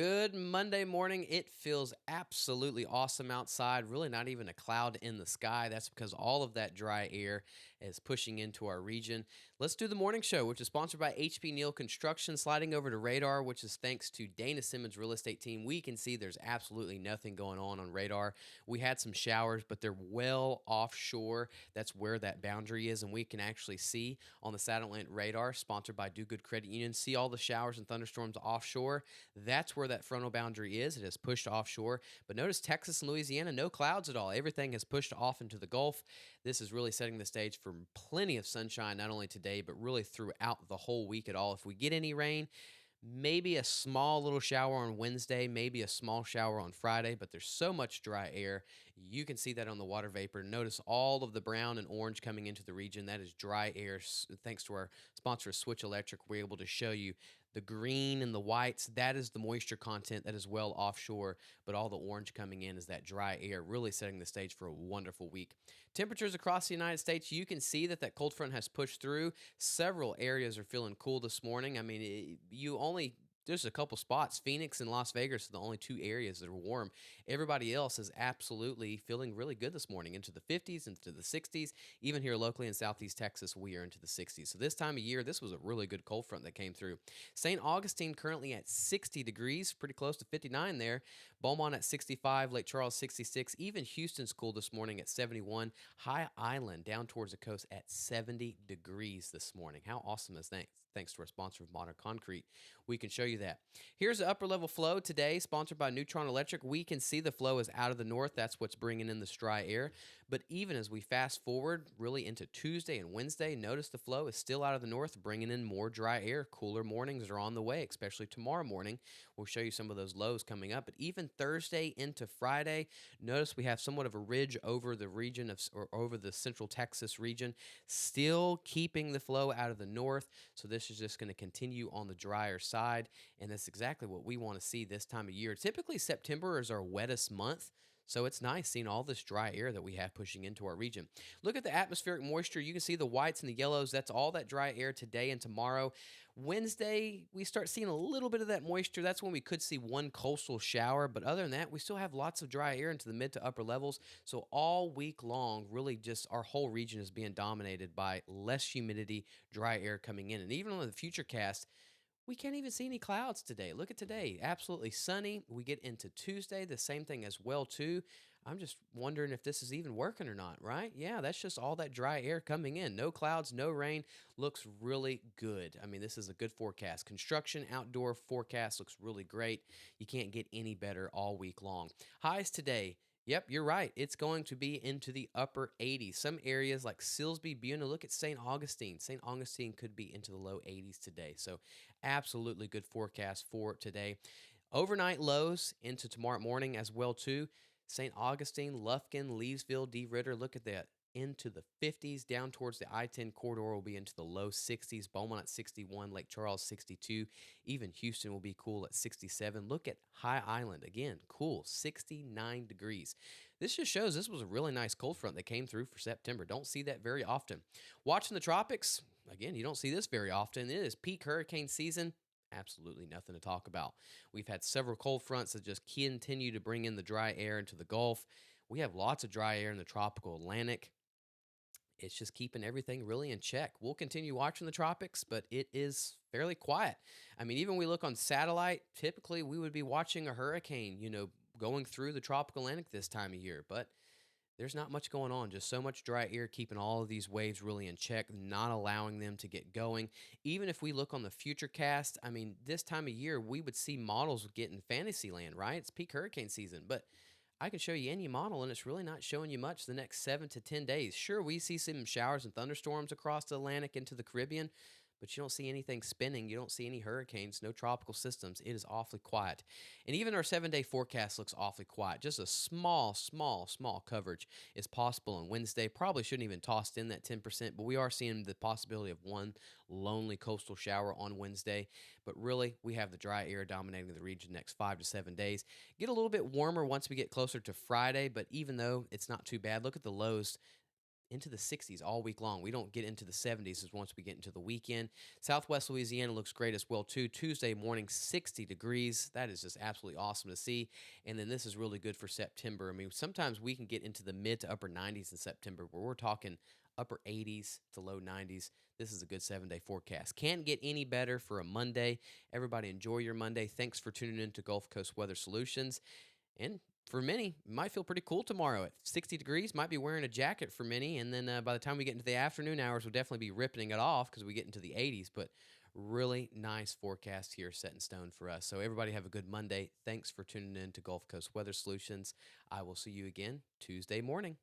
Good Monday morning. It feels absolutely awesome outside. Really, not even a cloud in the sky. That's because all of that dry air is pushing into our region. Let's do the morning show, which is sponsored by HP Neal Construction. Sliding over to radar, which is thanks to Dana Simmons' real estate team. We can see there's absolutely nothing going on radar. We had some showers, but they're well offshore. That's where that boundary is, and we can actually see on the satellite radar, sponsored by Do Good Credit Union, see all the showers and thunderstorms offshore. That's where that frontal boundary is. It has pushed offshore. But notice Texas and Louisiana, no clouds at all. Everything has pushed off into the Gulf. This is really setting the stage for plenty of sunshine, not only today, but really throughout the whole week at all. If we get any rain, maybe a small little shower on Wednesday, maybe a small shower on Friday, but there's so much dry air. You can see that on the water vapor. Notice all of the brown and orange coming into the region. That is dry air. Thanks to our sponsor, Switch Electric, we're able to show you the green and the whites. That is the moisture content that is well offshore, but all the orange coming in is that dry air, really setting the stage for a wonderful week. Temperatures across the United States, you can see that cold front has pushed through. Several areas are feeling cool this morning. I mean, there's a couple spots. Phoenix and Las Vegas are the only two areas that are warm. Everybody else is absolutely feeling really good this morning, into the 50s, into the 60s. Even here locally in Southeast Texas, we are into the 60s. So this time of year, this was a really good cold front that came through. St. Augustine currently at 60 degrees, pretty close to 59 there. Beaumont at 65, Lake Charles 66. Even Houston's cool this morning at 71. High Island down towards the coast at 70 degrees this morning. How awesome is that? Thanks to our sponsor of Modern Concrete, we can show you that. Here's the upper level flow today, sponsored by Neutron Electric. We can see the flow is out of the north. That's what's bringing in this dry air. But even as we fast forward really into Tuesday and Wednesday, notice the flow is still out of the north, bringing in more dry air. Cooler mornings are on the way, especially tomorrow morning. We'll show you some of those lows coming up. But even Thursday into Friday, notice we have somewhat of a ridge over the region or over the central Texas region, still keeping the flow out of the north. So this is just going to continue on the drier side. And that's exactly what we want to see this time of year. Typically, September is our wettest month. So it's nice seeing all this dry air that we have pushing into our region. Look at the atmospheric moisture. You can see the whites and the yellows. That's all that dry air today and tomorrow. Wednesday, we start seeing a little bit of that moisture. That's when we could see one coastal shower. But other than that, we still have lots of dry air into the mid to upper levels. So all week long, really just our whole region is being dominated by less humidity, dry air coming in. And even on the future cast, we can't even see any clouds today. Look at today. Absolutely sunny. We get into Tuesday, the same thing as well too. I'm just wondering if this is even working or not, right? Yeah, that's just all that dry air coming in. No clouds, no rain. Looks really good. I mean, this is a good forecast. Construction outdoor forecast looks really great. You can't get any better all week long. Highs today. Yep, you're right. It's going to be into the upper 80s. Some areas like Silsbee, Buna, look at St. Augustine. St. Augustine could be into the low 80s today. So absolutely good forecast for today. Overnight lows into tomorrow morning as well too. St. Augustine, Lufkin, Leesville, D. Ritter, look at that. Into the 50s, down towards the I-10 corridor will be into the low 60s. Beaumont at 61, Lake Charles 62. Even Houston will be cool at 67. Look at High Island, again, cool, 69 degrees. This just shows this was a really nice cold front that came through for September. Don't see that very often. Watching the tropics, again, you don't see this very often. It is peak hurricane season. Absolutely nothing to talk about. We've had several cold fronts that just continue to bring in the dry air into the Gulf. We have lots of dry air in the tropical Atlantic. It's just keeping everything really in check. We'll continue watching the tropics, but it is fairly quiet. I mean, even we look on satellite, typically we would be watching a hurricane, going through the tropical Atlantic this time of year, but there's not much going on. Just so much dry air keeping all of these waves really in check, not allowing them to get going. Even if we look on the future cast, I mean, this time of year, we would see models get in Fantasyland, right? It's peak hurricane season, but I can show you any model, and it's really not showing you much the next 7 to 10 days. Sure, we see some showers and thunderstorms across the Atlantic into the Caribbean, but you don't see anything spinning. You don't see any hurricanes, no tropical systems. It is awfully quiet. And even our 7-day forecast looks awfully quiet. Just a small coverage is possible on Wednesday. Probably shouldn't even tossed in that 10%, but we are seeing the possibility of one lonely coastal shower on Wednesday. But really, we have the dry air dominating the region the next 5 to 7 days. Get a little bit warmer once we get closer to Friday, but even though it's not too bad, look at the lows into the 60s all week long. We don't get into the 70s as once we get into the weekend. Southwest Louisiana looks great as well too. Tuesday morning, 60 degrees. That is just absolutely awesome to see. And then this is really good for September. I mean, sometimes we can get into the mid to upper 90s in September, where we're talking upper 80s to low 90s. This is a good 7-day forecast. Can't get any better for a Monday. Everybody enjoy your Monday. Thanks for tuning in to Gulf Coast Weather Solutions. And for many, it might feel pretty cool tomorrow at 60 degrees. Might be wearing a jacket for many. And then by the time we get into the afternoon hours, we'll definitely be ripping it off because we get into the 80s. But really nice forecast here set in stone for us. So everybody have a good Monday. Thanks for tuning in to Gulf Coast Weather Solutions. I will see you again Tuesday morning.